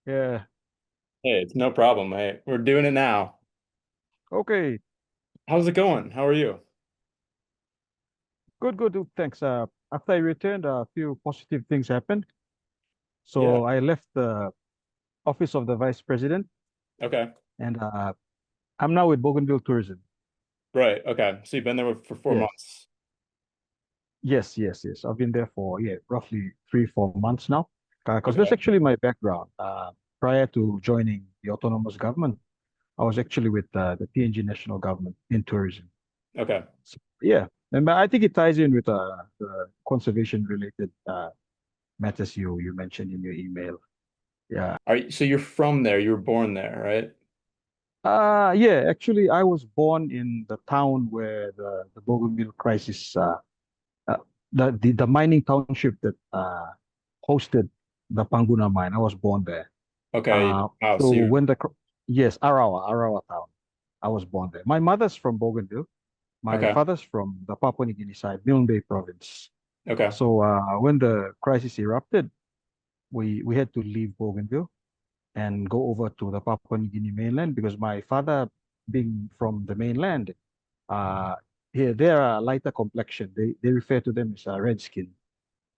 Yeah. Hey, it's no problem. Hey, we're doing it now. Okay. How's it going? How are you? Good, good. Thanks. After I returned, a few positive things happened. Yeah. So I left the office of the vice president, Okay. and I'm now with Bougainville Tourism. Right. Okay. So you've been there for four Yes. months. Yes, yes, yes. I've been there for roughly 3, 4 months now. Because that's Okay. actually my background. Prior to joining the autonomous government, I was actually with the PNG national government in tourism. Okay. So, yeah, and I think it ties in with the conservation related matters you mentioned in your email. Yeah. So you're from there. You were born there, right? Yeah, actually, I was born in the town where the Bougainville crisis, uh, the mining township that hosted the Panguna mine. I was born there. Okay. Wow. So So you're yes, Arawa town. I was born there. My mother's from Bougainville. My okay. father's from the Papua New Guinea side, Milne Bay province. Okay. So when the crisis erupted, we had to leave Bougainville and go over to the Papua New Guinea mainland because my father, being from the mainland, uh, here they are a lighter complexion. They refer to them as a red skin.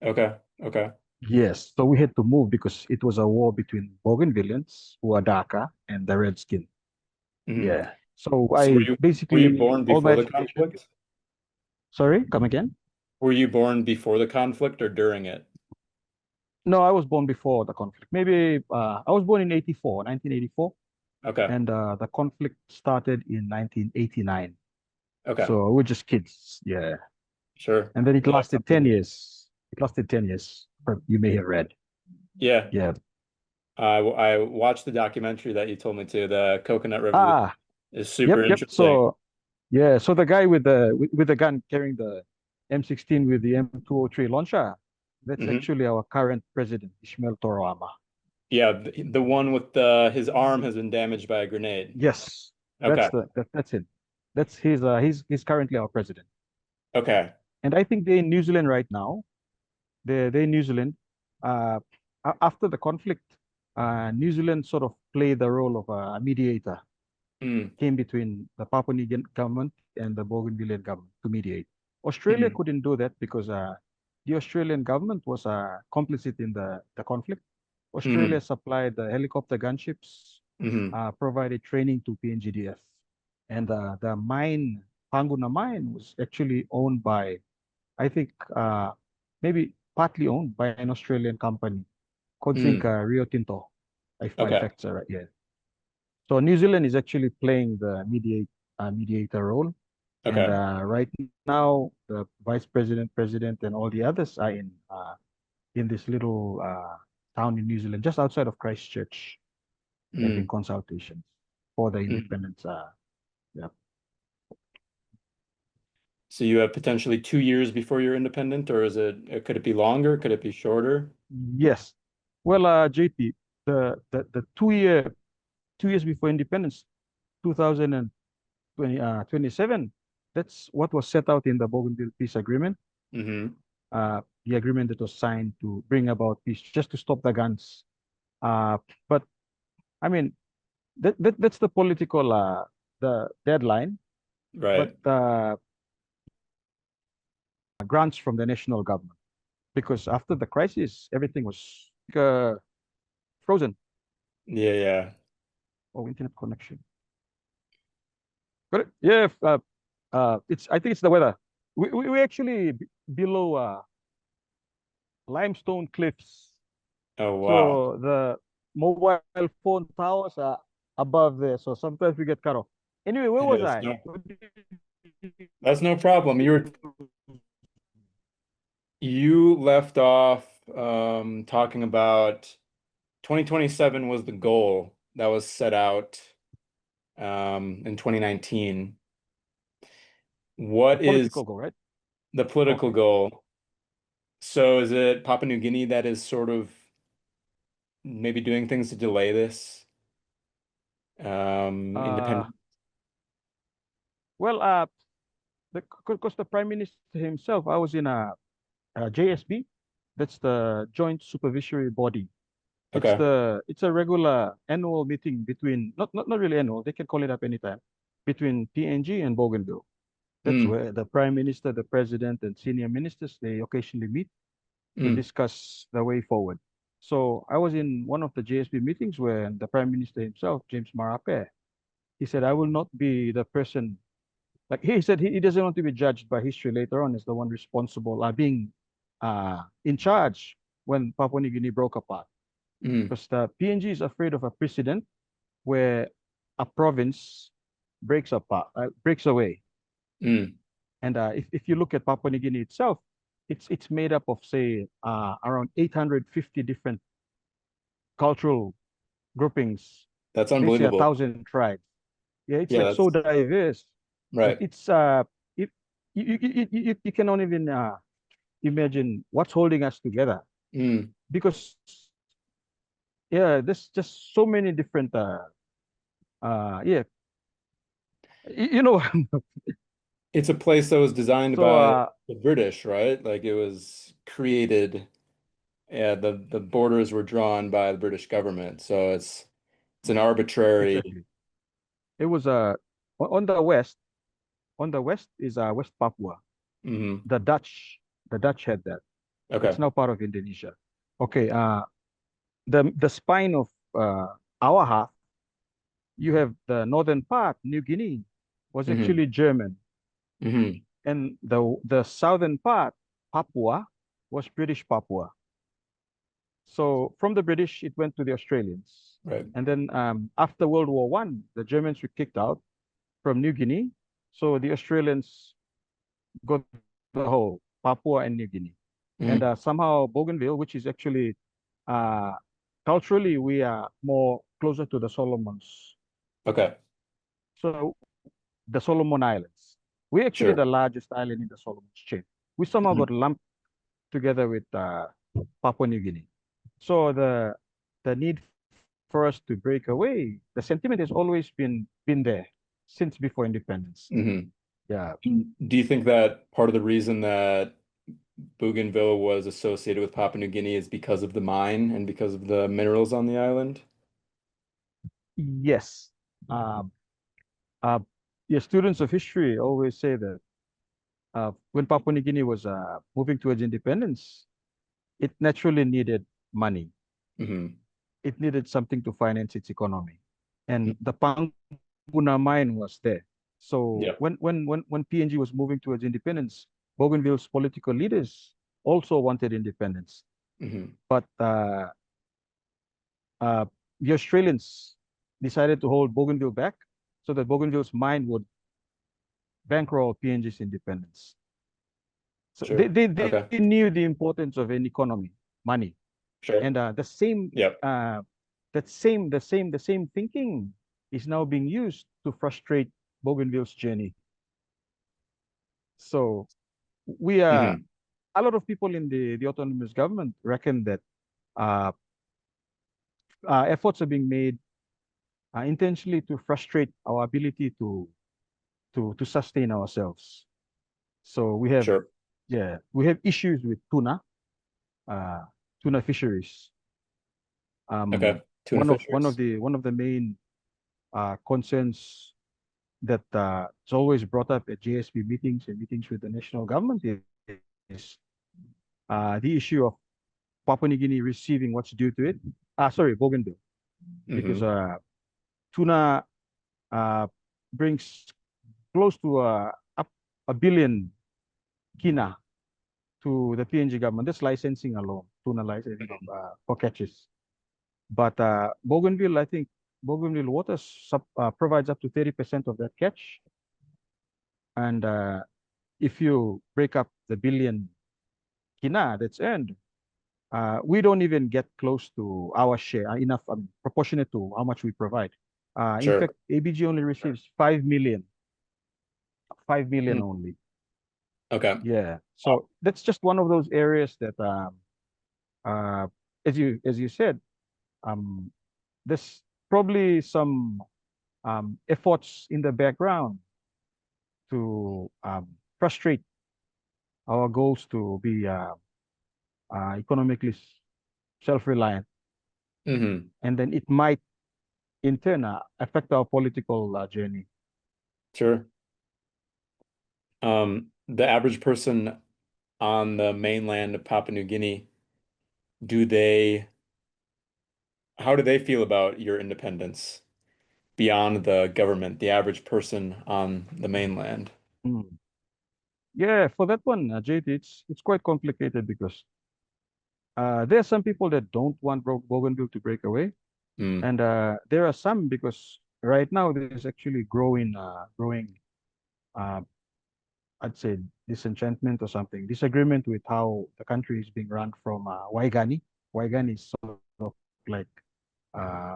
Okay. Okay. Yes, so we had to move because it was a war between Bougainvilleans, who are darker, and the red skin. Mhm. Yeah. So So I were you basically born all my before the education. conflict? Sorry, come again? Were you born before the conflict or during it? No, I was born before the conflict. Maybe I was born in 84, 1984, Okay. and the conflict started in 1989. Okay. So we're just kids. Yeah. Sure. And then it Yeah. lasted 10 years. It lasted 10 years, you may have read. Yeah. Yeah. I watched the documentary that you told me to. The Coconut Revolution Ah, is super yep, yep. interesting. So, yeah, so the guy with the gun carrying the M16 with the M203 launcher, that's Hmm. actually our current president, Ishmael Toroama. Yeah, the one with the his arm has been damaged by a grenade. Yes, Okay. that's it. That's he's currently our president. Okay. And I think they're in New Zealand right now. They're in New Zealand. Uh, After the conflict, New Zealand sort of played the role of a mediator, Mm. came between the Papua New Guinea government and the Bougainvillean government to mediate. Australia Hmm. couldn't do that because the Australian government was complicit in the conflict. Australia Hmm. supplied the helicopter gunships, Hmm. provided training to PNGDF. And the mine, Panguna mine, was actually owned by, I think, maybe partly owned by an Australian company called, think, Mm. Rio Tinto, if my Okay. facts are right. Yeah. So New Zealand is actually playing the mediator role, and Okay. right now the vice president, president, and all the others are in this little town in New Zealand, just outside of Christchurch, having Mm. consultations for the Mm. independence. Yeah. So you have potentially 2 years before you're independent, or could it be longer? Could it be shorter? Yes. Well, JP, the 2 years before independence, 2027, that's what was set out in the Bougainville Peace Agreement. Hmm. The agreement that was signed to bring about peace, just to stop the guns. But I mean, that's the political the deadline. But Right. grants from the national government, because after the crisis, everything was frozen. Yeah, yeah. Oh, internet connection. Got it? Yeah. It's I think it's the weather. We actually below limestone cliffs. Oh, wow. So the mobile phone towers are above there. So sometimes we get cut off. Anyway, where Hey, was I? that's no problem. You left off talking about 2027 was the goal that was set out in 2019. The What is political goal, right? the political Okay. goal? So is it Papua New Guinea that is sort of maybe doing things to delay this Uh, independent? well, because the prime minister himself, I was in a JSB. That's the Joint Supervisory Body. Okay. It's a regular annual meeting between not really annual. They can call it up anytime between PNG and Bougainville. That's Mm, where the prime minister, the president, and senior ministers they occasionally meet to mm, discuss the way forward. So I was in one of the JSP meetings where the prime minister himself, James Marape, he said, "I will not be the person." Like he said, he doesn't want to be judged by history later on as the one responsible, being in charge when Papua New Guinea broke apart. mm, Because the PNG is afraid of a precedent where a province breaks away. mm. And if you look at Papua New Guinea itself, it's made up of say around 850 different cultural groupings. That's They say a unbelievable. thousand tribes. Yeah, it's Yeah, like so that's diverse that right. it's it, you cannot even imagine what's holding us together Mm. because yeah, there's just so many different yeah, you know. It's a place that was designed So by the British, right? Like it was created, yeah, the borders were drawn by the British government. So it's an arbitrary. exactly, it was on the west. On the west is West Papua. Mhm. The Dutch, the Dutch had that. It's Okay. now part of Indonesia. Okay, the spine of our half, you have the northern part, New Guinea, was Hmm. actually German, Hmm. and the southern part, Papua, was British Papua. So from the British, it went to the Australians, Right. and then after World War One, the Germans were kicked out from New Guinea, so the Australians got the whole Papua and New Guinea. And Hmm. somehow Bougainville, which is actually uh, culturally we are more closer to the Solomons. Okay. So the Solomon Islands. We're actually Sure. the largest island in the Solomons chain. We somehow got Mhm. lumped together with Papua New Guinea. So the need for us to break away, the sentiment has always been there since before independence. Mhm. Yeah. Do you think that part of the reason that Bougainville was associated with Papua New Guinea is because of the mine and because of the minerals on the island? Yes. Um, uh, yeah, students of history always say that when Papua New Guinea was moving towards independence, it naturally needed money. Hmm. It needed something to finance its economy. And the Panguna mine was there. So Yeah. when PNG was moving towards independence, Bougainville's political leaders also wanted independence. Hmm. But uh, the Australians decided to hold Bougainville back so that Bougainville's mine would bankroll PNG's independence. So Sure. Okay. they knew the importance of an economy, money. Sure. And Yep. the same thinking is now being used to frustrate Bougainville's journey. So we are Hmm. a lot of people in the autonomous government reckon that uh, efforts are being made intentionally to frustrate our ability to sustain ourselves. So Sure. we have issues with uh, tuna fisheries. Okay. Tuna fisheries. One of the main concerns that is always brought up at JSP meetings and meetings with the national government is the issue of Papua New Guinea receiving what's due to it. Sorry, Bougainville, because Hmm. tuna uh, brings close to a billion kina to the PNG government. That's licensing alone, tuna licensing of for catches. But Bougainville, I think Bougainville Waters provides up to 30% of that catch. And if you break up the billion kina that's earned, we don't even get close to our share, enough proportionate to how much we provide. In Sure. fact, ABG only receives 5 million, 5 million Mm. only. Okay. Yeah. So that's just one of those areas that, uh, as you said, um, there's probably some efforts in the background to frustrate our goals to be economically self-reliant. Hmm. and then it might in turn affect our political journey. Sure. The average person on the mainland of Papua New Guinea, do they, how do they feel about your independence beyond the government, the average person on the mainland? Mm. Yeah, for that one, JT, it's quite complicated because there are some people that don't want Bougainville to break away, Mm, and there are some because right now there's actually growing, uh, I'd say disenchantment or something, disagreement with how the country is being run from Waigani. Waigani is sort of like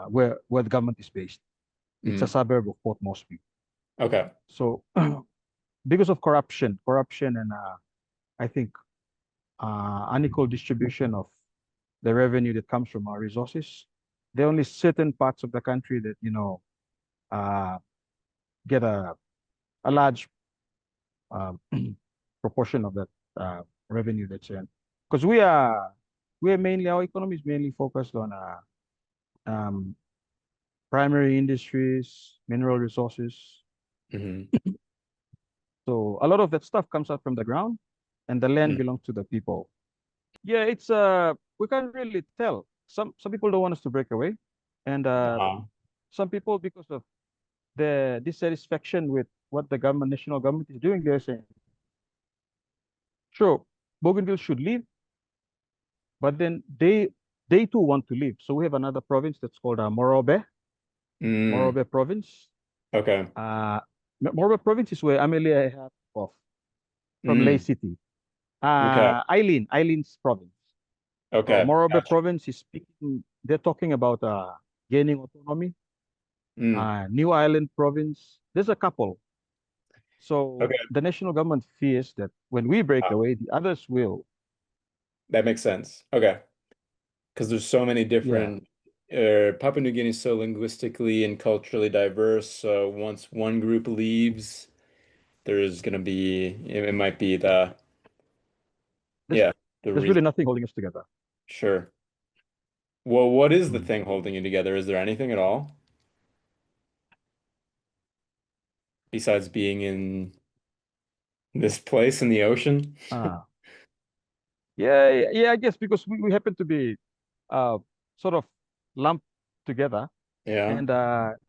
where the government is based. It's a mm. suburb of Port Moresby. Okay. So because of corruption and I think unequal distribution of the revenue that comes from our resources, there are only certain parts of the country that uh, get a large uh, proportion of that revenue that's earned. Because we are mainly our economy is mainly focused on um, primary industries, mineral resources. Hmm. So a lot of that stuff comes out from the ground, and the land Mm. belongs to the people. Yeah, it's we can't really tell. Some people don't want us to break away, and some people because of the dissatisfaction with what the government, national government is doing, they're saying, sure, Bougainville should leave, but then they too want to leave. So we have another province that's called Mm. Morobe province. Okay. Uh, Morobe province is where Amelia is of from Ley Mm. City. Okay. Eileen's province. So Okay. Morobe Gotcha. province is speaking. They're talking about gaining autonomy. Mm. New Island province. There's a couple. So Okay. the national government fears that when we break Wow. away, the others will. That makes sense. Okay. Because there's so many Yeah, different Papua New Guinea is so linguistically and culturally diverse. So once one group leaves, there's gonna be it might be the there's yeah, the there's reason. really nothing holding us together. Sure. Well, what is the Mm. thing holding you together? Is there anything at all besides being in this place in the ocean? Ah, yeah. I guess because we happen to be uh sort of lumped together, Yeah. and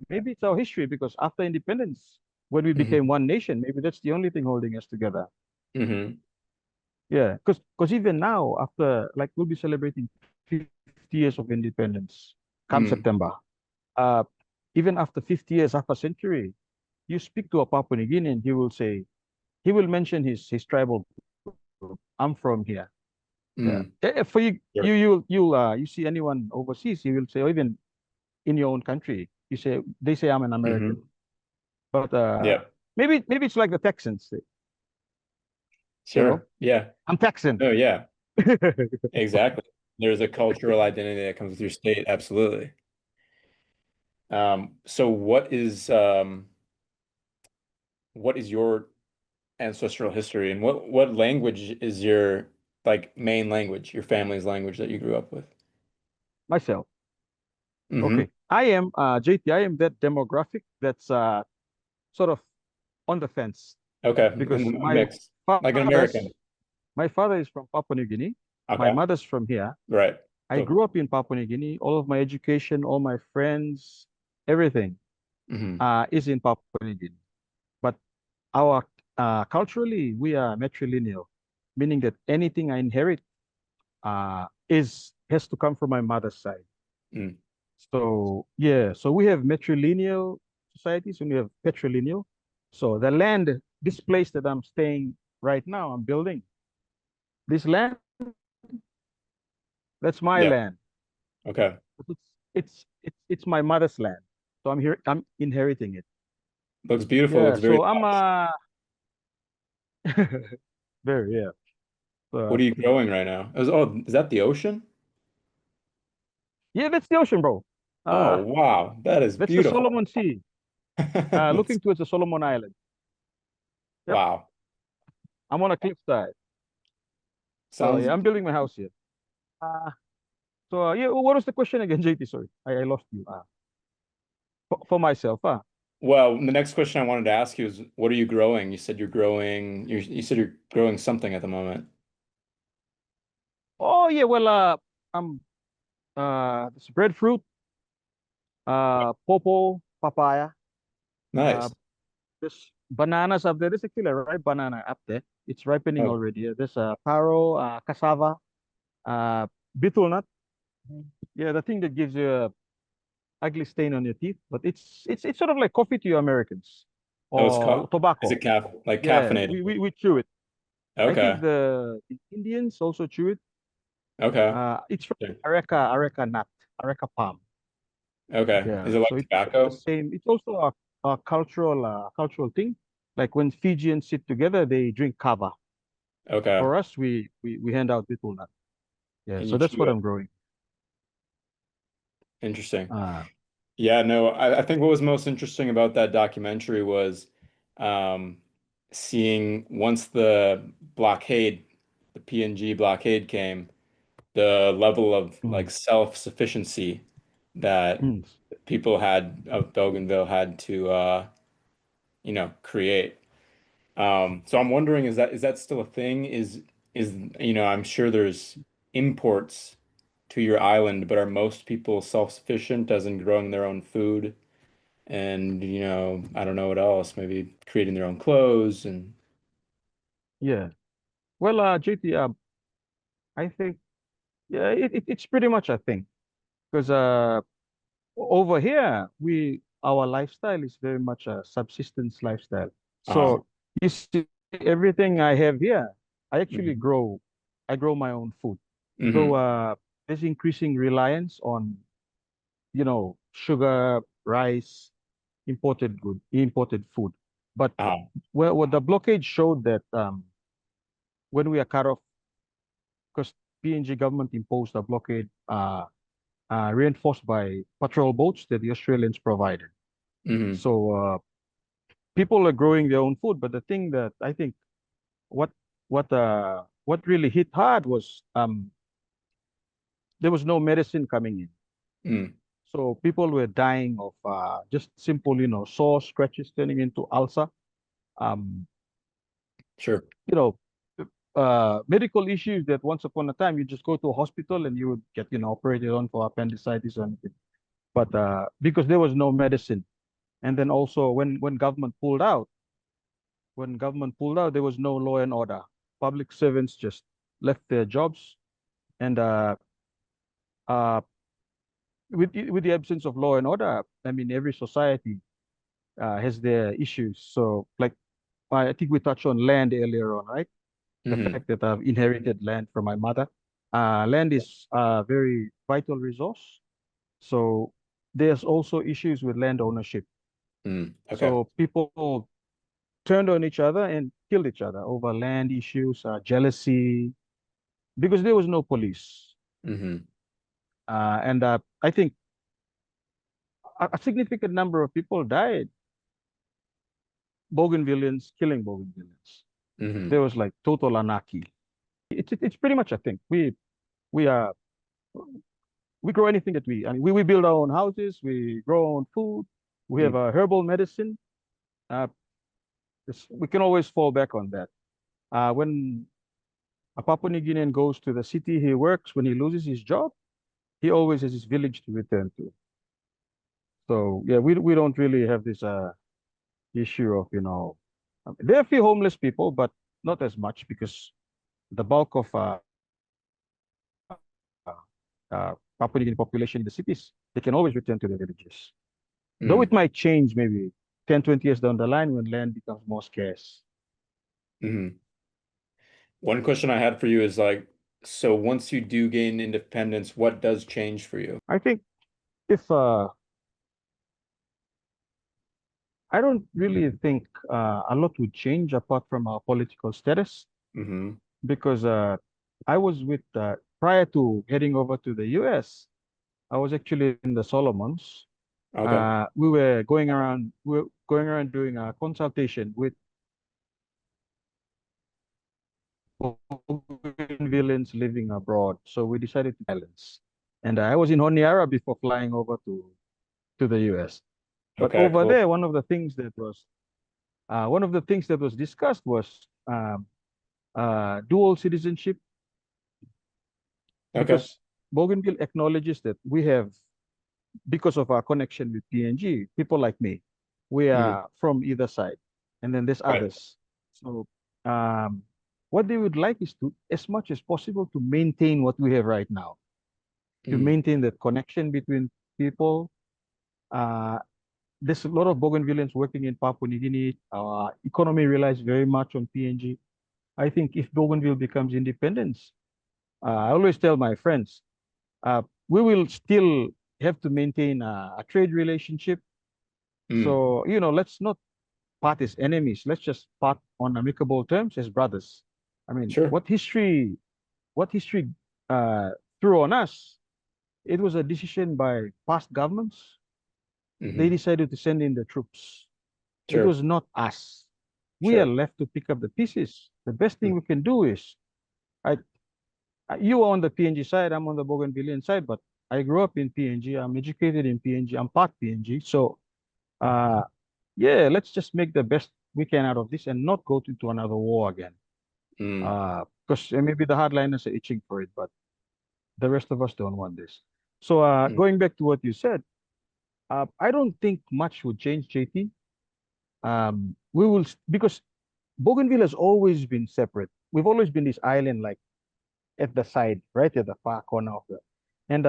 maybe it's our history because after independence, when we became Hmm. one nation, maybe that's the only thing holding us together. Hmm. Yeah, because even now, after like we'll be celebrating 50 years of independence come Mm. September. Uh, Even after 50 years, half a century, you speak to a Papua New Guinean, he will mention his tribal group. I'm from here. Yeah. Mm. For you, Sure. you see anyone overseas, you will say, or even in your own country, they say I'm an American. Hmm. But Yeah. maybe it's like the Texans, Sure. Yeah. I'm Texan. No, yeah. Exactly. There's a cultural identity that comes with your state. Absolutely. So what is your ancestral history and what language is your like main language, your family's language that you grew up with? Myself. Hmm. Okay. I am JT, I am that demographic that's sort of on the fence Okay. because And a mix, like an American. my father is from Papua New Guinea. My Okay. mother's from here. Right. I So, grew up in Papua New Guinea. All of my education, all my friends, everything hmm. is in Papua New Guinea. But our culturally, we are matrilineal, meaning that anything I inherit is has to come from my mother's side. Mm. So yeah, so we have matrilineal societies and we have patrilineal. So the land, this place that I'm staying right now, I'm building this land, that's my Yeah. land. Okay. It's my mother's land. So I'm inheriting it. Looks beautiful. Yeah, Looks very so I'm lush. very yeah. What So are you growing right now? Is that the ocean? yeah, that's the ocean, bro. Oh, Uh wow. That is that's the beautiful. Solomon Sea. That's, Looking towards the Solomon Island. Yep, wow. I'm on a cliffside. So yeah, Sounds I'm building my house here. Uh So yeah, what was the question again, JT? Sorry, I lost you. For myself, Well, the next question I wanted to ask you is, what are you growing? You said you're growing. You said you're growing something at the moment. Oh yeah, well, I'm this breadfruit, papaya, uh, Nice. there's bananas up there. There's actually a ripe banana up there. It's ripening Oh, already. There's taro, cassava, uh, betel nut. Yeah, the thing that gives you a ugly stain on your teeth, but it's sort of like coffee to you Americans oh, it's or called. Is tobacco. it like Yeah, caffeinated? we chew it. I think Okay. the Indians also chew it. Okay. It's from Sure. areca nut, areca palm. Okay. Is Yeah, it like so it's sort of the tobacco? same. It's also a cultural thing. Like when Fijians sit together, they drink kava. Okay. For us, we hand out betel nut. Yeah, And so you that's chew what it. I'm growing. Interesting. Uh, Yeah, no, I think what was most interesting about that documentary was um, seeing once the blockade, the PNG blockade came, the level of like mm, self-sufficiency that mm, people had of Bougainville had to create. So I'm wondering, is that still a thing? I'm sure there's imports to your island, but are most people self-sufficient as in growing their own food? And I don't know what else, maybe creating their own clothes and yeah. Well, JT, I think yeah, it's pretty much a thing because over here our lifestyle is very much a subsistence lifestyle. uh-huh. So you see, everything I have here, I actually Hmm. grow. I grow my own food. Though Hmm. there's increasing reliance on sugar, rice, imported food. But Uh-huh. what the blockade showed that when we are cut off, because PNG government imposed a blockade reinforced by patrol boats that the Australians provided. Hmm. So people are growing their own food, but the thing that I think what what really hit hard was there was no medicine coming in. Mm. So people were dying of just simple, sore scratches turning into ulcer. Um, Sure. you know, medical issues that once upon a time you just go to a hospital and you would get, operated on for appendicitis or anything. But because there was no medicine, and then also when government pulled out, there was no law and order. Public servants just left their jobs, and uh, with the absence of law and order, I mean, every society has their issues. So, like I think we touched on land earlier on, right? The Hmm. fact that I've inherited land from my mother. Land is a very vital resource. So there's also issues with land ownership. Mm. Okay. So people turned on each other and killed each other over land issues, jealousy, because there was no police. Hmm. And I think a significant number of people died, Bougainvilleans killing Bougainvilleans. Hmm. There was like total anarchy. It's pretty much a thing. We are we grow anything that I mean, we build our own houses, we grow our own food, we have Mm. a herbal medicine. Uh, we can always fall back on that. When a Papua New Guinean goes to the city he works, when he loses his job, he always has his village to return to. So yeah, we don't really have this issue of there are a few homeless people, but not as much because the bulk of Papua New Guinea population in the cities, they can always return to their villages. Though it Mm. might change maybe 10, 20 years down the line when land becomes more scarce. Hmm. One question I had for you is like, so once you do gain independence, what does change for you? I think if I don't really think a lot would change apart from our political status Hmm. because I was prior to heading over to the US, I was actually in the Solomons. Okay. We were going around doing a consultation with villains living abroad. So we decided to balance. And I was in Honiara before flying over to the US. But Okay, over cool. there, one of the things that was discussed was dual citizenship, Okay. because Bougainville acknowledges that we have, because of our connection with PNG, people like me, we Mm, are from either side, and then there's right. others. So um, what they would like is to, as much as possible, to maintain what we have right now, to Mm, maintain that connection between people. Uh, there's a lot of Bougainvilleans working in Papua New Guinea. Our economy relies very much on PNG. I think if Bougainville becomes independent, I always tell my friends, we will still have to maintain a trade relationship. mm, So, let's not part as enemies. Let's just part on amicable terms as brothers. I mean, sure. what history uh, threw on us, it was a decision by past governments. They Hmm. decided to send in the troops. It Sure. was not us. We are Sure. left to pick up the pieces. The best Mm, thing we can do is, I, you are on the PNG side, I'm on the Bougainvillean side, but I grew up in PNG. I'm educated in PNG. I'm part PNG. So, uh, yeah, let's just make the best we can out of this and not go into another war again. mm, Because maybe the hardliners are itching for it, but the rest of us don't want this. So, mm, going back to what you said, I don't think much would change, JT. We will, because Bougainville has always been separate. We've always been this island, like at the side, right at the far corner of the, and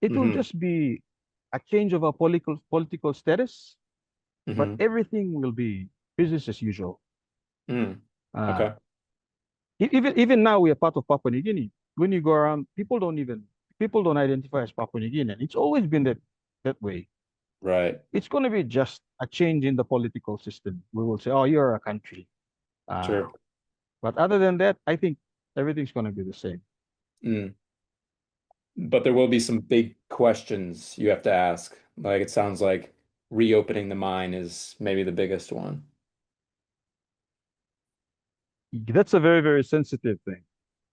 it will hmm just be a change of our political status, but hmm everything will be business as usual. mm. Uh, Okay. even now we are part of Papua New Guinea. When you go around, people don't identify as Papua New Guinean. It's always been that way. Right. It's going to be just a change in the political system. We will say, "Oh, you're a country." Uh, Sure. but other than that, I think everything's going to be the same. Mm. But there will be some big questions you have to ask. Like it sounds like reopening the mine is maybe the biggest one. That's a very, very sensitive thing.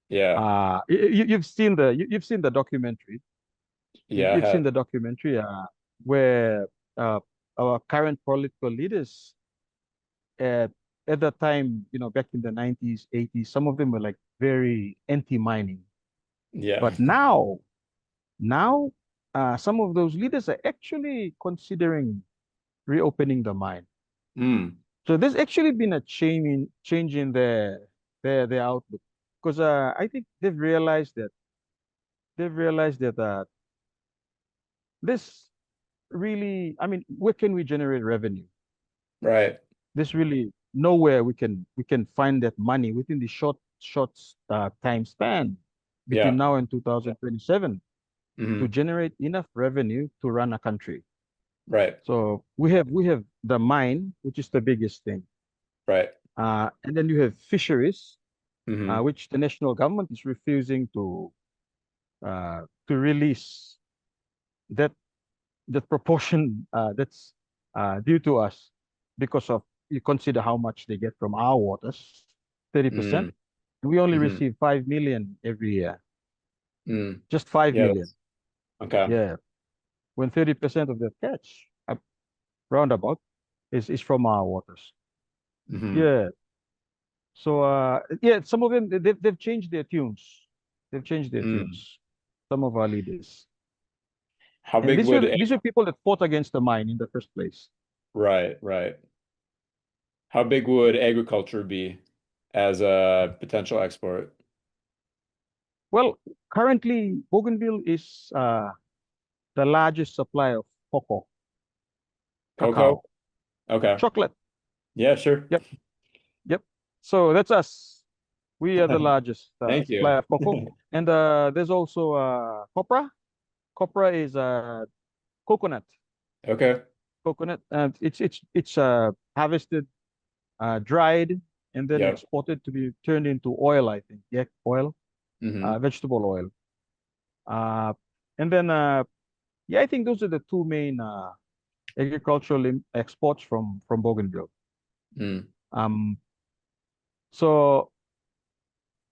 Yeah. You've seen the documentary. Yeah, I You've seen have. the documentary where uh, our current political leaders at at that time, back in the 90s, 80s, some of them were like very anti-mining. Yeah. But now, some of those leaders are actually considering reopening the mine. Mm. So there's actually been a change in their outlook, because I think they've realized that this really, I mean, where can we generate revenue? Right. There's really nowhere we can find that money within the short time span between Yeah. now and 2027 to Hmm. generate enough revenue to run a country. Right. So we have the mine, which is the biggest thing, Right. and then you have fisheries, Hmm. which the national government is refusing to release that that proportion that's due to us, because of, you consider how much they get from our waters, 30%. Mm. We only Hmm. receive 5 million every year, Mm. just 5 Yeah, million. that's okay. Yeah. When 30% of the catch, roundabout, is from our waters. Hmm. Yeah. So, yeah, some of them, they've changed their tunes. They've changed their Mm. tunes. Some of our leaders. How And big these would were these were people that fought against the mine in the first place. right, right. How big would agriculture be as a potential export? Well, currently, Bougainville is the largest supplier of cocoa, Cocoa? cacao, Okay. chocolate. Yeah, sure. Yep, yep. So that's us. We are the largest Thank you. supplier of cocoa. And there's also copra. Copra is coconut. Okay. Coconut. It's harvested, dried, and then Yep. exported to be turned into oil, I think. Yeah, oil, Hmm. vegetable oil. Uh, and then, yeah, I think those are the two main agricultural exports from Bougainville. Mm. Um, so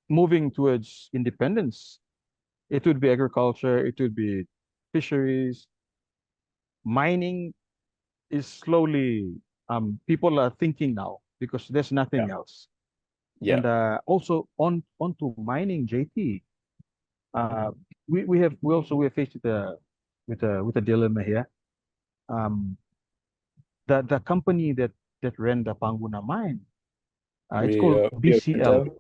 moving towards independence, It would be agriculture, it would be fisheries. Mining is slowly, people are thinking now because there's Yeah. nothing else. Yeah. And also onto mining, JT. Uh, we are faced with a dilemma here. Um, the company that ran the Panguna mine, it's called Rio BCL. Tinto?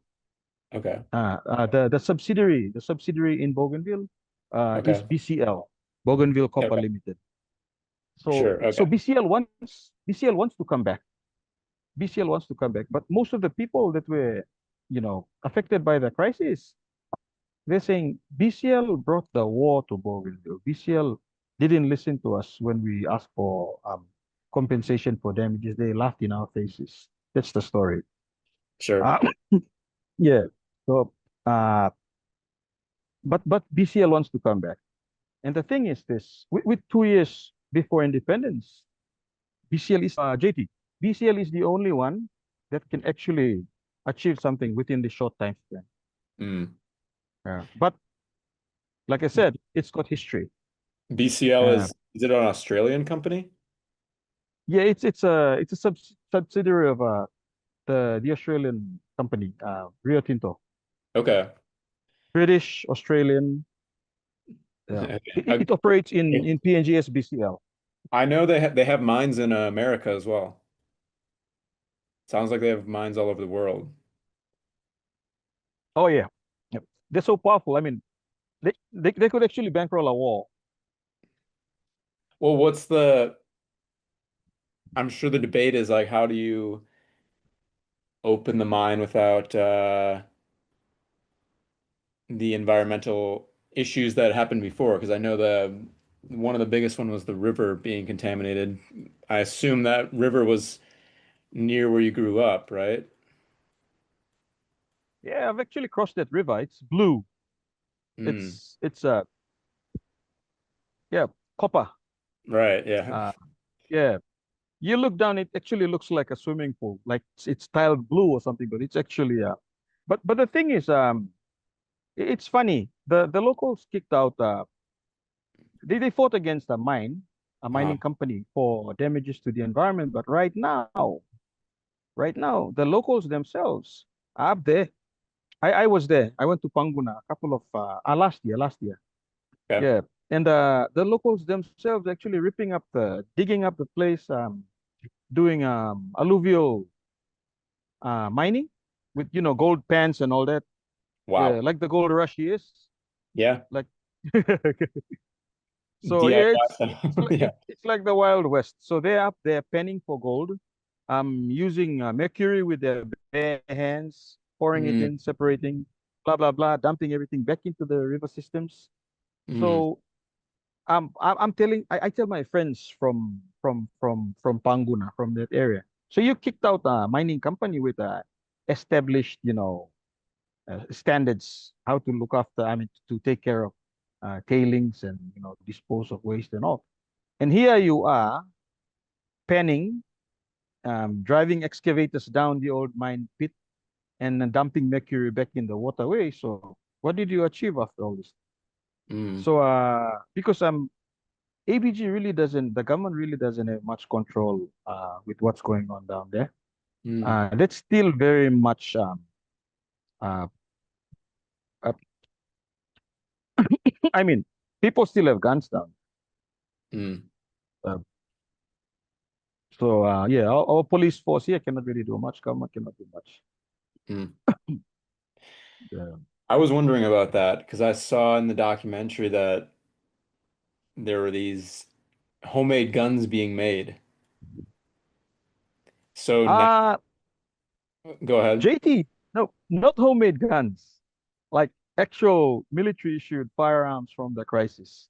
Okay. The subsidiary in Bougainville, is Okay. BCL, Bougainville Copper Okay. Limited. So Sure. so Okay. BCL wants to come back. BCL wants to come back, but most of the people that were, affected by the crisis, they're saying BCL brought the war to Bougainville. BCL didn't listen to us when we asked for compensation for damages. They laughed in our faces. That's the story. Sure. Uh, yeah. So, uh, but BCL wants to come back. And the thing is this, with 2 years before independence, BCL is, JT, BCL is the only one that can actually achieve something within the short time span. Mm. Yeah. But like I said, it's got history. BCL Uh, is it an Australian company? yeah, it's a subsidiary of the Australian company, Rio Tinto. Okay. British, Australian. Yeah. Okay. It operates in PNG's BCL. I know they have mines in America as well. Sounds like they have mines all over the world. Oh yeah. Yep. They're so powerful. I mean, they could actually bankroll a war. Well, I'm sure the debate is like, how do you open the mine without the environmental issues that happened before? Because I know the one of the biggest one was the river being contaminated. I assume that river was near where you grew up, right? Yeah, I've actually crossed that river. It's blue. Mm, It's yeah, copper. right, yeah. Uh yeah. You look down, it actually looks like a swimming pool. Like it's tiled blue or something, but it's actually but the thing is, it's funny. The locals kicked out, they fought against a Uh-huh. mining company for damages to the environment. But right now, the locals themselves are up there. I was there. I went to Panguna a couple of last year. Okay. Yeah. And the locals themselves actually digging up the place, doing alluvial mining with gold pans and all that. Yeah, Wow. like the gold rush is. Yeah. Like so yeah, DIY it's stuff. it's like Yeah. it's like the Wild West. So they're up there panning for gold, using mercury with their bare hands, pouring it Mm, in, separating, blah blah blah, dumping everything back into the river systems. mm, So I tell my friends from Panguna, from that area. So you kicked out a mining company with established, standards, how to look after, I mean, to take care of tailings and dispose of waste and all. And here you are penning, driving excavators down the old mine pit and then dumping mercury back in the waterway. So what did you achieve after all this? mm, So because the government really doesn't have much control with what's going on down there. mm, That's still very much uh, uh, I mean, people still have guns down. mm, Uh, so yeah, our police force here cannot really do much. Government cannot do much. mm. Yeah. I was wondering about that because I saw in the documentary that there were these homemade guns being made. So now, Uh go ahead. JT, no, not homemade guns, like actual military issued firearms from the crisis.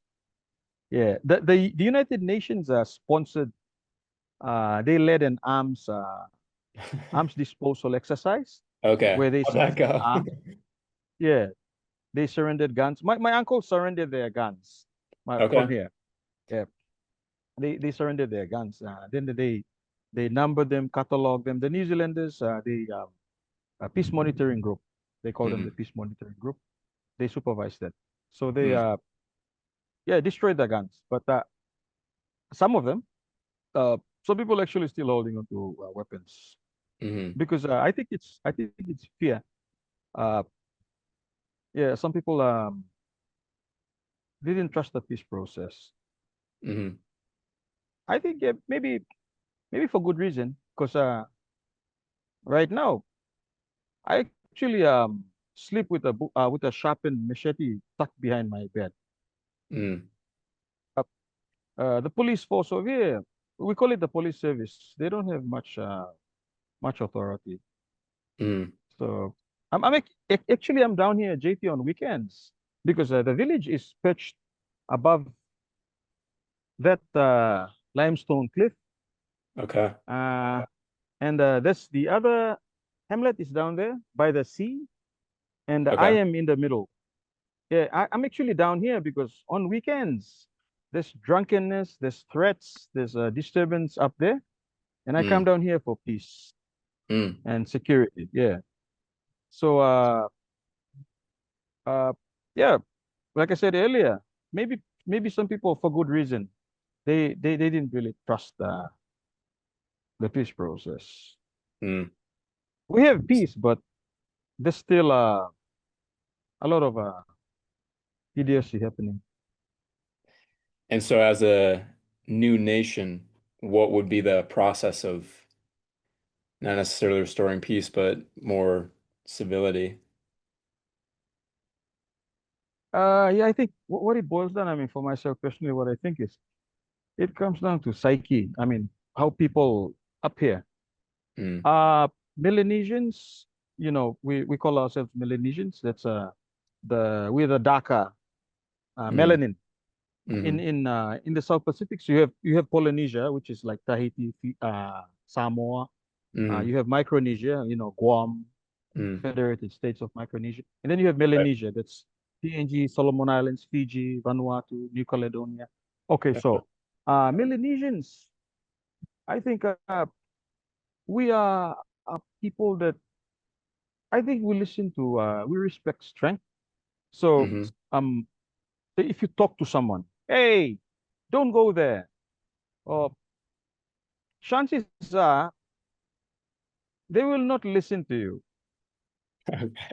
Yeah, the United Nations sponsored. They led an arms disposal exercise Okay. where they How'd that surrendered go? arms. Yeah, they surrendered guns. My uncle surrendered their guns. From Okay. here. Yeah, they surrendered their guns. Then they numbered them, cataloged them. The New Zealanders, the peace monitoring group. They call them the Mm, peace monitoring group. They supervised that. So they Mm, yeah, destroyed the guns. But some of them, some people actually still holding on to weapons hmm because I think it's fear. Uh, yeah, some people didn't trust the peace process. hmm I think yeah, maybe for good reason because right now I actually sleep with with a sharpened machete tucked behind my bed. mm, Uh, the police force over here, we call it the police service. They don't have much authority. mm, So actually I'm down here at JT on weekends because the village is perched above that limestone cliff. okay. Uh, and that's the other hamlet is down there by the sea, and I Okay. am in the middle. Yeah, I'm actually down here because on weekends there's drunkenness, there's threats, there's a disturbance up there, and I come Mm, down here for peace mm. and security. Yeah. So uh yeah, like I said earlier, maybe some people for good reason they didn't really trust the peace process. Mm. We have peace, but there's still a lot of idiocy happening. And so, as a new nation, what would be the process of not necessarily restoring peace, but more civility? Yeah, I think what it boils down, I mean, for myself personally, what I think is it comes down to psyche. I mean, how people up here, Mm, uh, Melanesians, we call ourselves Melanesians. That's we're the darker mm, melanin mm, in the South Pacific. So you have Polynesia, which is like Tahiti, Samoa. mm, You have Micronesia, Guam, mm. Federated States of Micronesia. And then you have Right. Melanesia, that's PNG, Solomon Islands, Fiji, Vanuatu, New Caledonia. Okay, so Melanesians, I think we are people that I think we respect strength. So Hmm um, if you talk to someone, hey, don't go there, or chances are they will not listen to you.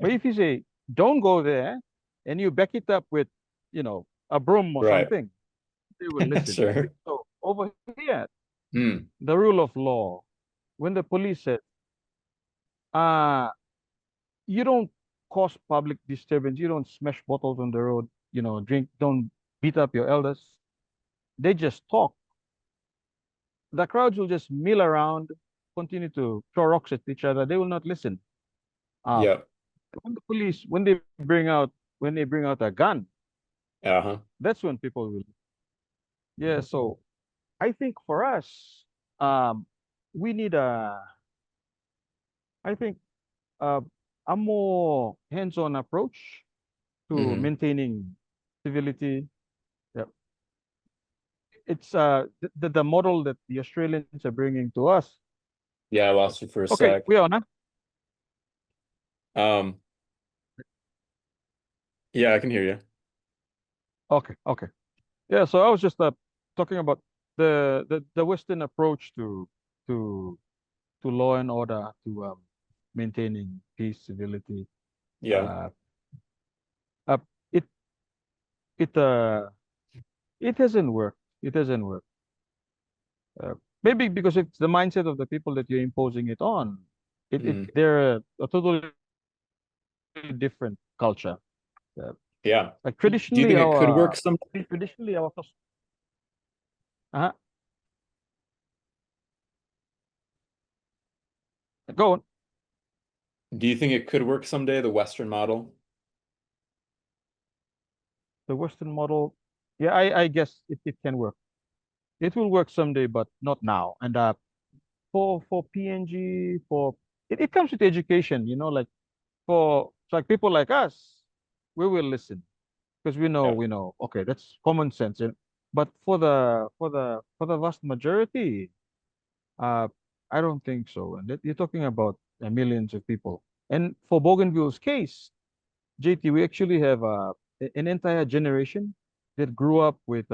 But Okay. if you say, don't go there, and you back it up with, a broom or Right. something, they will listen. Sure. So over here, Mm, the rule of law, when the police said, uh, you don't cause public disturbance, you don't smash bottles on the road, don't beat up your elders, they just talk. The crowds will just mill around, continue to throw rocks at each other. They will not listen. Uh, yep. when the police, when they bring out a gun, Uh-huh. that's when people will. Yeah. So I think for us, um, we need I think, uh, a more hands-on approach to hmm maintaining civility. Yeah. It's the model that the Australians are bringing to us. Yeah, I lost you for a Okay, sec. we are now. Um, yeah, I can hear you. Okay, okay. Yeah, so I was just talking about the Western approach to to law and order, to maintaining peace, civility. Yeah. Uh, uh it it uh it hasn't worked. It hasn't worked. Maybe because it's the mindset of the people that you're imposing it on. Mm, They're a totally different culture. Uh, yeah. like Do you think it could work someday? traditionally our uh go on. Do you think it could work someday, the Western model? The Western model, yeah, I guess it can work. It will work someday, but not now. And for PNG, it comes with education, like for it's like people like us, we will listen because Yeah. we know, okay, that's common sense. But for the vast majority, uh, I don't think so. And you're talking about millions of people. And for Bougainville's case, JT, we actually have an entire generation that grew up with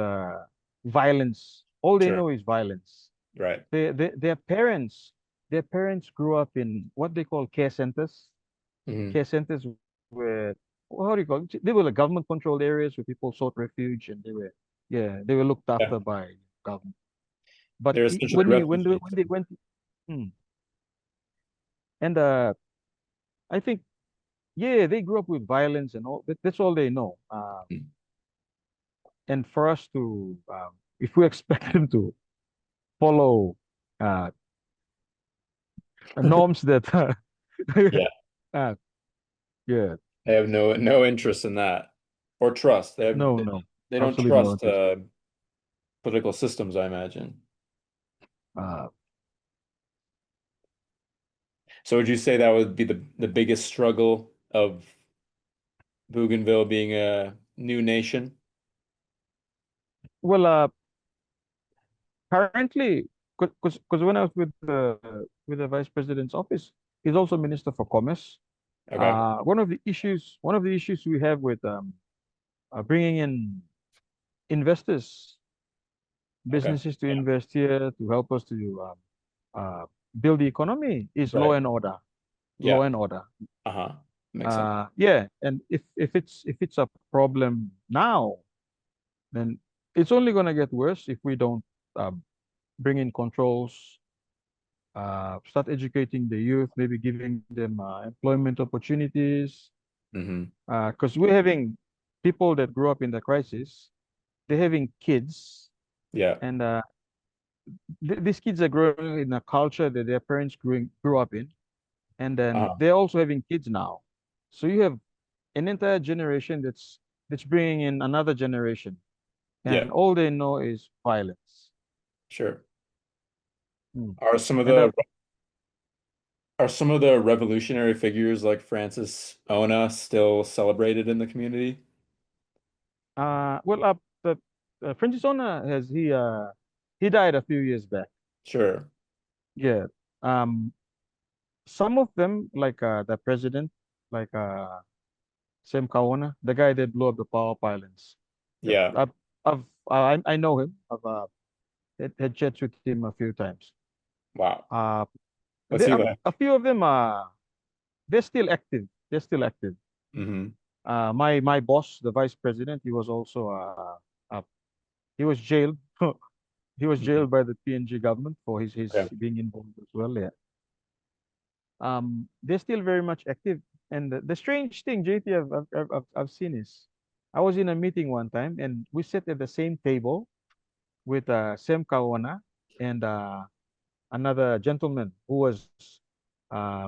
violence. All they Sure. know is violence. Right. Their parents grew up in what they call care centers. Hmm. Care centers were, well, how do you call it? They were like government controlled areas where people sought refuge, and they were looked Yeah. after by government. But They're essentially when refugees. they went, hmm, and I think, yeah, they grew up with violence and all. That's all they know. Mm. And for us to, if we expect them to follow uh, norms that, Yeah. uh, yeah, They have no interest in that or trust. no, no, They don't absolutely no trust interest. political systems, I imagine. Uh, So would you say that would be the biggest struggle of Bougainville being a new nation? well, currently, because when I was with the vice president's office, he's also minister for commerce. Okay. One of the issues we have with bringing in investors, Okay. businesses to Yeah. invest here to help us to uh, build the economy is law Right. and order. Law Yeah. and order. Uh-huh. Makes sense. Yeah, and if it's a problem now, then it's only gonna get worse if we don't uh, bring in controls, start educating the youth, maybe giving them employment opportunities. Hmm. Because we're having people that grew up in the crisis, they're having kids, Yeah. and these kids are growing in a culture that their parents grew up in, and then Uh-huh. they're also having kids now. So you have an entire generation that's bringing in another generation, Yeah. and all they know is violence. Sure. Mm. Are some of And the are some of the revolutionary figures like Francis Ona still celebrated in the community? well, the Francis Ona he died a few years back. Sure. Yeah. Um, some of them, like the president, like Sam Kawana, the guy that blew up the power pylons. Yeah, Yeah. I know him. I've had chats with him a few times. Wow. Uh, What's he a like? few of them are they're still active. They're still active. Hmm. My boss, the vice president, he was also he was jailed. He was Hmm. jailed by the PNG government for Okay. his being involved as well. Yeah. They're still very much active. And the strange thing, JT, I've seen is, I was in a meeting one time and we sat at the same table with Sam Kawana and another gentleman who was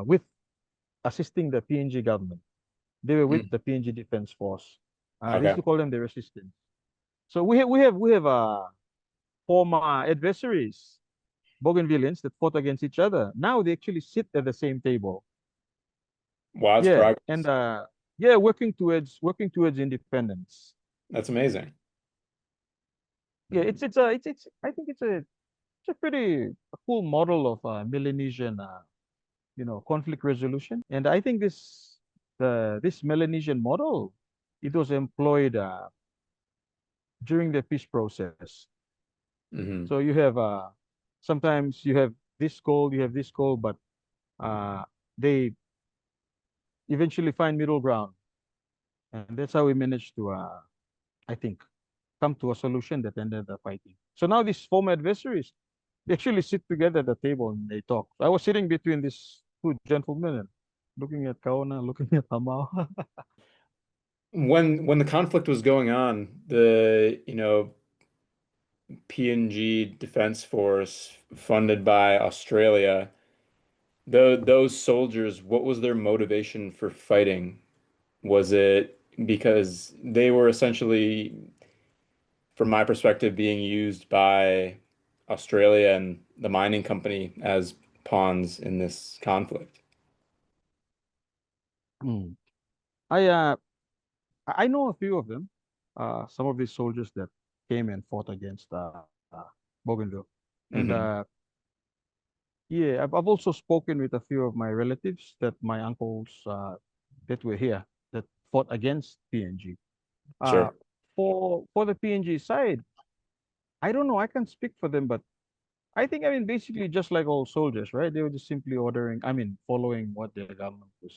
with assisting the PNG government. They were with Mm. the PNG Defense Force. They used Okay. to call them the resistance. So we have former adversaries, Bougainvilleans that fought against each other. Now they actually sit at the same table. Wow, that's Yeah, and progress. yeah, working towards independence. That's amazing. Yeah, it's I think it's a pretty cool model of Melanesian conflict resolution. And I think this Melanesian model, it was employed during the peace process. Hmm. So you have sometimes you have this goal, but uh, they eventually find middle ground, and that's how we managed to I think come to a solution that ended the fighting. So now these former adversaries, they actually sit together at the table and they talk. I was sitting between these two gentlemen and looking at Kaona, looking at Hamao. When the conflict was going on, the PNG Defense Force funded by Australia, those soldiers, what was their motivation for fighting? Was it because they were essentially, from my perspective, being used by Australia and the mining company as pawns in this conflict? Hmm. I uh I know a few of them. Some of these soldiers that came and fought against Bougainville. And Hmm. yeah, I've also spoken with a few of my relatives that my uncles that were here that fought against PNG. Uh, Sure. for the PNG side, I don't know. I can't speak for them, but I mean, basically, just like all soldiers, right? They were just simply ordering. I mean, following what their government was.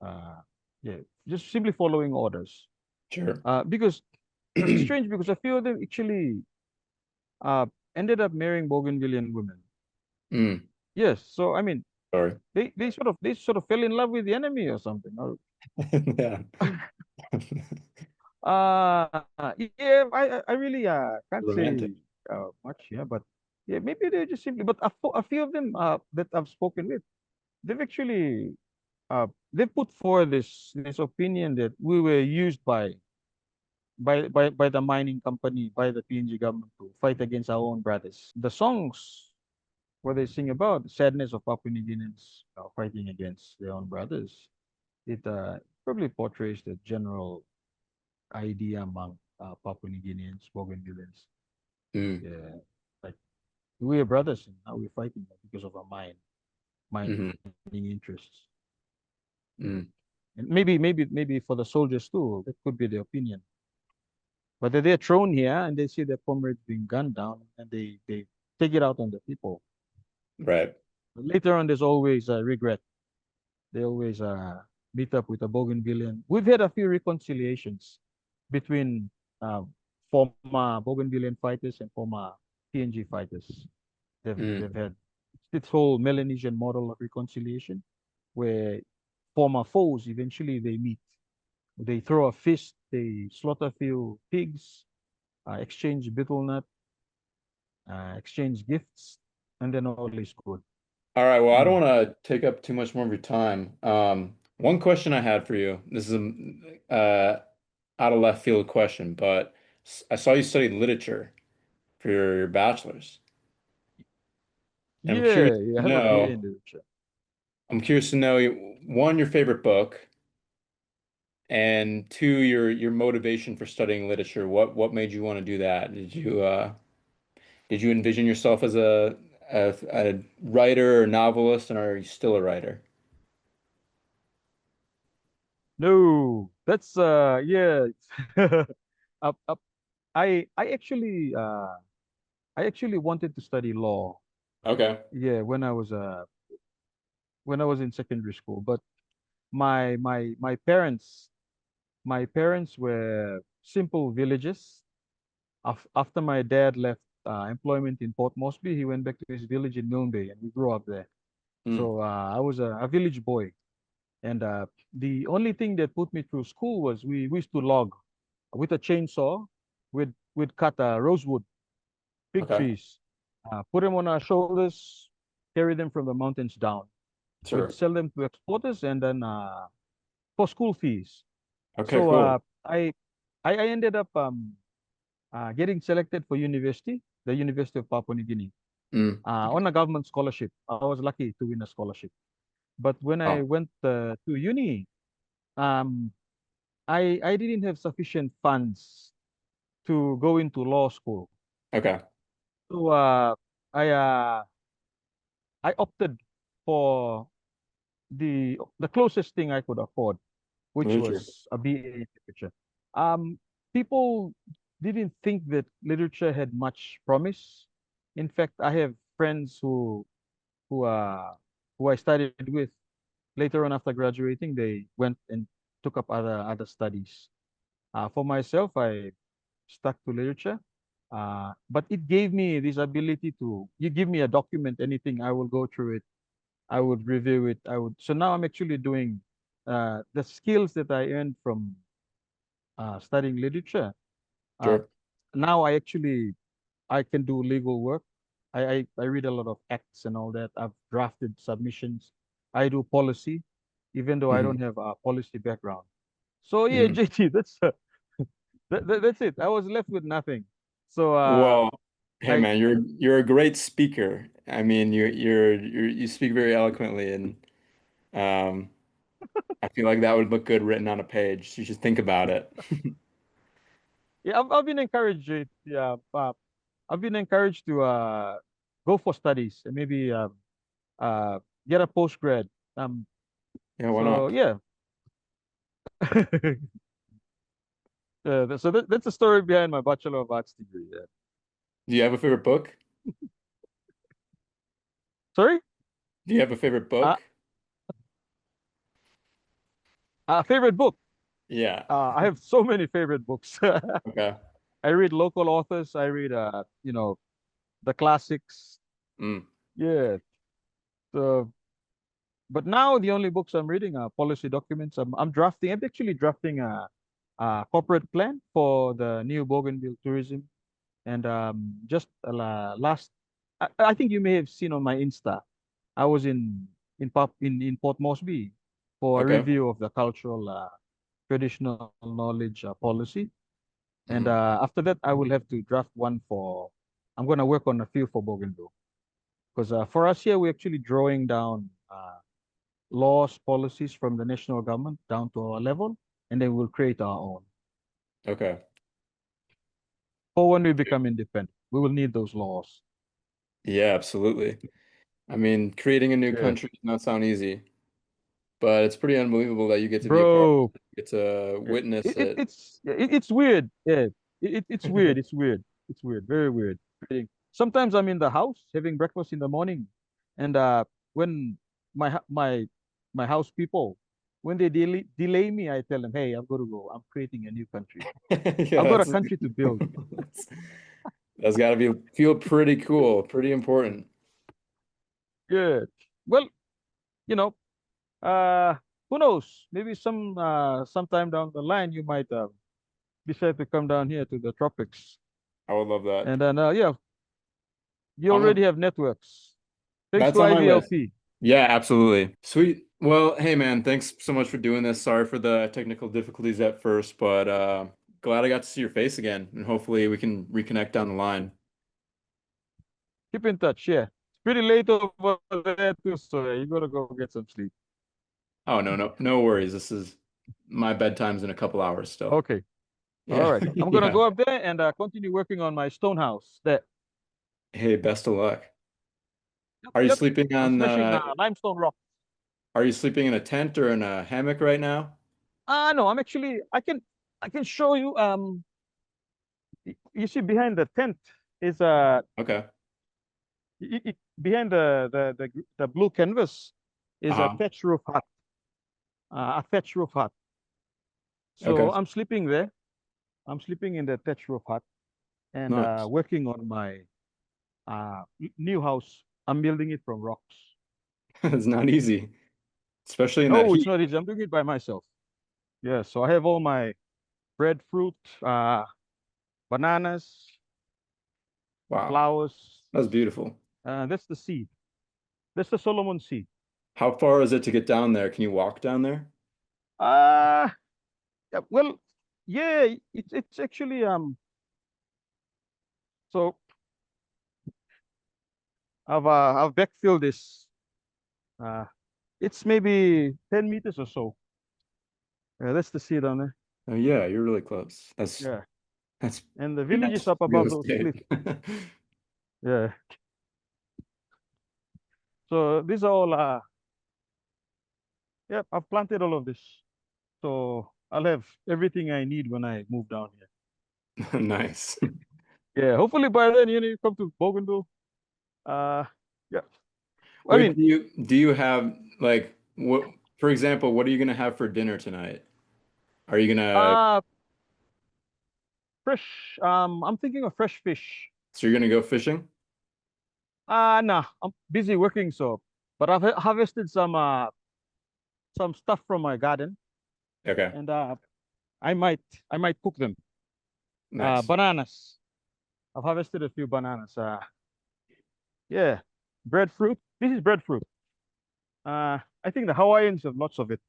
Uh, yeah, just simply following orders. Sure. Because it's strange because a few of them actually uh ended up marrying Bougainvillean women. Mm, Yes, so I mean, sorry. they sort of fell in love with the enemy or something. Or, Yeah. yeah, I really can't Romantic. say much, yeah, but yeah, maybe they're just simply. But a few of them that I've spoken with, they've actually they put forward this opinion that we were used by the mining company, by the PNG government to fight against our own brothers. The songs where they sing about the sadness of Papua New Guineans fighting against their own brothers, it probably portrays the general idea among Papua New Guineans, Bougainvilleans. Mm, Yeah, like we're brothers and now we're fighting because of our mining hmm interests. Yeah. mm, And maybe for the soldiers too, that could be the opinion. But they're thrown here and they see their comrades being gunned down and they take it out on the people. right. But later on, there's always regret. They always meet up with a Bougainvillean. We've had a few reconciliations between uh, former Bougainvillean fighters and former PNG fighters. Mm. They've had this whole Melanesian model of reconciliation where former foes eventually they meet. They throw a fist, they slaughter a few pigs, exchange betel nut, exchange gifts, and then all is good. All right. Well, I Mm. don't want to take up too much more of your time. One question I had for you. This is a out of left field question, but I saw you studied literature for your bachelor's. And Yeah, yeah, I have a BA in literature. I'm curious to know one, your favorite book, and two, your motivation for studying literature. What made you want to do that? Did you envision yourself as a writer or novelist, and are you still a writer? No, that's yeah. Up, up. I actually I actually wanted to study law. Okay. Yeah, when I was in secondary school, but my parents were simple villagers. After my dad left employment in Port Moresby, he went back to his village in Milne Bay, and we grew up there. Mm, So I was a village boy, and the only thing that put me through school was we used to log with a chainsaw. We'd cut rosewood, big okay. trees, put them on our shoulders, carry them from the mountains down. We'd Sure. sell them to exporters, and then for school fees. Okay, So cool. I ended up getting selected for university, the University of Papua New Guinea, Mm. on a government scholarship. I was lucky to win a scholarship. But when I Oh, went to uni, um, I didn't have sufficient funds to go into law school. okay. So I uh, I opted for the closest thing I could afford, which Literature. was a BA in literature. Um, People didn't think that literature had much promise. In fact, I have friends who uh who I studied with. Later on, after graduating, they went and took up other studies. For myself, I stuck to literature. But it gave me this ability to, you give me a document, anything, I will go through it. I would review it. So now I'm actually doing the skills that I earned from studying literature. Uh, Sure. Now I can do legal work. I read a lot of acts and all that. I've drafted submissions. I do policy, even though I hmm don't have a policy background. So yeah, hmm JT, that's it. I was left with nothing. So Well, hey I man, you're a great speaker. I mean, you speak very eloquently, and um, I feel like that would look good written on a page. So you should think about it. yeah, I've been encouraged. Yeah, I've been encouraged to go for studies and maybe uh get a postgrad. Yeah, why So not? yeah. So that's the story behind my Bachelor of Arts degree. Yeah. Do you have a favorite book? Sorry? Do you have a favorite Uh, book? favorite book. Yeah. I have so many favorite books. Okay. I read local authors. I read, the classics. Mm. Yeah. So, but now the only books I'm reading are policy documents. I'm drafting. I'm actually drafting a corporate plan for the new Bougainville tourism. And just last, I think you may have seen on my Insta. I was in Port Moresby for a Okay. review of the cultural traditional knowledge policy. And Hmm. after that, I will have to draft one for. I'm going to work on a few for Bougainville because for us here, we're actually drawing down laws, policies from the national government down to our level, and then we'll create our own. Okay. For when we become independent, we will need those laws. Yeah, absolutely. I mean, creating a new Yeah, country does not sound easy, but it's pretty unbelievable that you get to be a part of bro. it, get to Yeah. witness it. It's weird. Yeah, it's weird. It's weird. It's weird. Very weird. Sometimes I'm in the house having breakfast in the morning, and when my hu- my house people, when they delay me, I tell them, "Hey, I've got to go. I'm creating a new country. Yeah, I've got a country to build." that's that's got to be feel pretty cool, pretty important. Good. Well, you know, uh, who knows? Maybe sometime down the line, you might decide to come down here to the tropics, I would love that. and then yeah, you I'm already gonna, have networks. Thanks that's to on my list. IVLP. Yeah, absolutely. Sweet. Well, hey man, thanks so much for doing this. Sorry for the technical difficulties at first, but glad I got to see your face again, and hopefully we can reconnect down the line. Keep in touch. Yeah, it's pretty late over there too, so yeah, you gotta go get some sleep. Oh no, no worries. This is my bedtime's in a couple hours still. Okay. All Yeah. right. I'm gonna Yeah. go up there and continue working on my stone house. There. Hey, best of luck. Yep. Are you Yep. sleeping I'm on smashing limestone rock. are you sleeping in a tent or in a hammock right now? No, I'm actually. I can show you. You see behind the tent is Okay. behind the blue canvas is a Uh-huh. thatch roof hut. A thatch roof hut. So Okay. I'm sleeping there. I'm sleeping in the thatch roof hut and Nice. working on my new house. I'm building it from rocks. It's not easy, especially in that No, it's heat. not easy. I'm doing it by myself. Yeah, so I have all my breadfruit, bananas, Wow. flowers. That's beautiful. That's the seed. That's the Solomon seed. How far is it to get down there? Can you walk down there? Uh, yeah, well, yeah, it's actually so I've backfilled this. Uh, it's maybe 10 meters or so. Yeah, that's the seed on there. Oh yeah, you're really close. Yeah, That's and the village is that's up real above those estate. cliffs. Yeah, so these are all yeah, I've planted all of this. So I'll have everything I need when I move down here. Nice. Yeah, hopefully by then you come to Bougainville. Uh, yeah. I Wait, mean, do you have like what for example, what are you gonna have for dinner tonight? Are you gonna uh, fresh. I'm thinking of fresh fish. so you're gonna go fishing? Nah, I'm busy working, so. But I've harvested some stuff from my garden, Okay, and I might I might cook them. nice. Bananas. I've harvested a few bananas. Yeah, breadfruit. This is breadfruit. I think the Hawaiians have lots of it.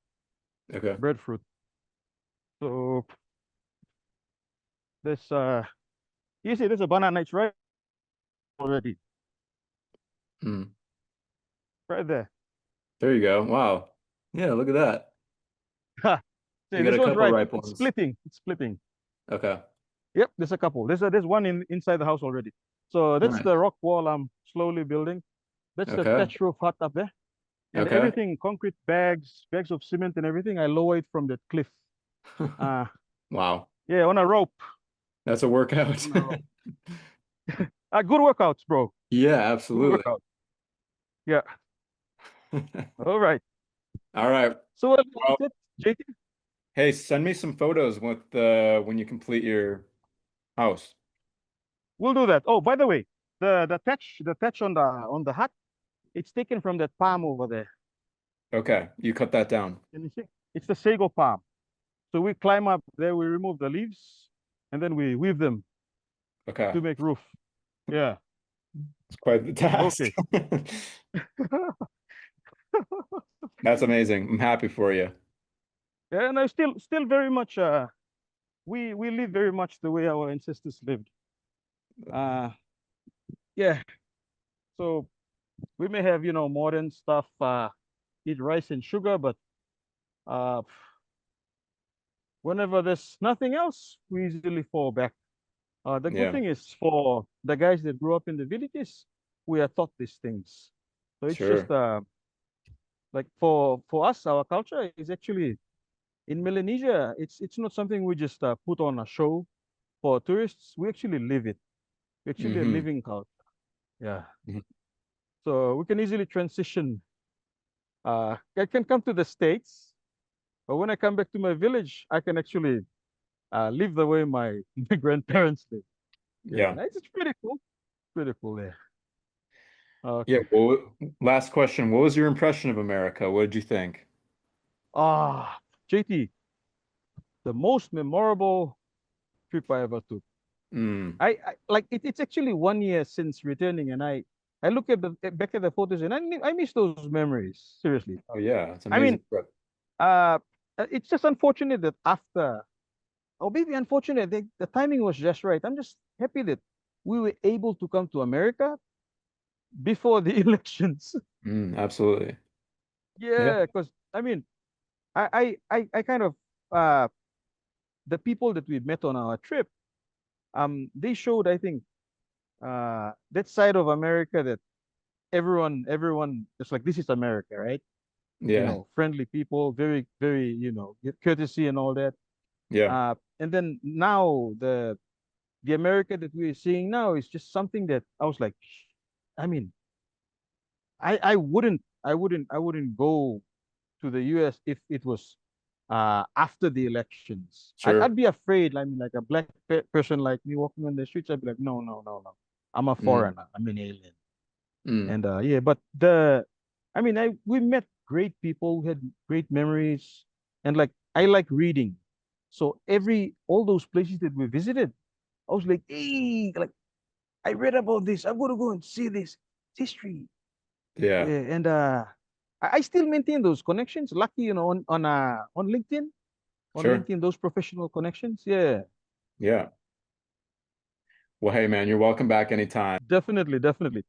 Okay. Breadfruit. So there's you see, there's a banana. It's right already, Mm. right there. There you go. Wow. Yeah, look at that. Ha. See, You got this a one's couple ripe. ripe It's ones. splitting. It's splitting. Okay. Yep, there's a couple. There's one inside the house already. So that's Nice. the rock wall I'm slowly building. That's the Okay. thatch roof hut up there. And Okay. everything, bags of cement and everything, I lower it from the cliff. Uh, Wow. Yeah, on a rope. That's a workout. On a rope. Good workouts, bro. Yeah, Good absolutely. workout. Yeah. All right. All right. So Well, that's it, JT. hey, send me some photos with when you complete your house. We'll do that. Oh, by the way, the thatch on the hut, it's taken from that palm over there. Okay, you cut that down. Can you see? It's the sago palm. So we climb up there, we remove the leaves, and then we weave them Okay, to make roof. Yeah. it's quite the task. Okay. That's amazing. I'm happy for you. Yeah, and I still very much we live very much the way our ancestors lived. Uh yeah. So we may have, modern stuff, eat rice and sugar, but uh whenever there's nothing else, we usually fall back. The good Yeah, thing is for the guys that grew up in the villages, we are taught these things. So it's just sure. like for us, our culture is actually in Melanesia. It's not something we just put on a show for tourists. We actually live it. We actually a Hmm. living culture. Yeah. So we can easily transition. I can come to the States, but when I come back to my village, I can actually live the way my my grandparents live. Yeah, Yeah. and it's pretty cool. Pretty cool there. Yeah. Okay. Well, last question. What was your impression of America? What did you think? JT, the most memorable trip I ever took. Mm. I like it's actually 1 year since returning, and I look at the back at the photos, and I miss those memories. Seriously. Oh yeah, it's an I amazing mean, trip. uh, it's just unfortunate that after, or maybe unfortunate, the timing was just right. I'm just happy that we were able to come to America before the elections. Absolutely. Yeah. Yeah, because I mean, I kind of uh the people that we met on our trip, they showed, I think, that side of America that everyone is like, this is America, right? Yeah. Friendly people, very, very, courtesy and all that. Yeah. And then now the America that we're seeing now is just something that I was like, I mean, I wouldn't go to the US if it was after the elections. I'd Sure. be afraid. I mean, like a black person like me walking on the streets, I'd be like, no, no, no, no. I'm a Mm. foreigner. I'm an alien. Mm. And yeah, but I mean, we met great people. We had great memories, and like I like reading, so all those places that we visited, I was like, hey, like I read about this. I'm gonna go and see this history. Yeah. Yeah, and I still maintain those connections. Lucky, on LinkedIn, Sure. those professional connections. Yeah, Yeah. Well, hey man, you're welcome back anytime. definitely, definitely.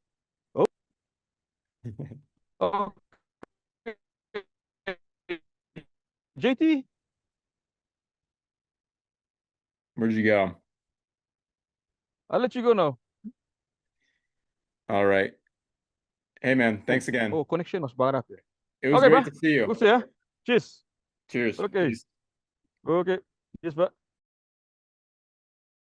Oh, okay. JT, Where'd you go? I'll let you go now. All right. Hey man, Oh, thanks again. oh, connection was bad up there. It was Okay, great ba. to see you. We'll see ya. Cheers. Cheers. Okay. Peace. Okay. Yes, ba.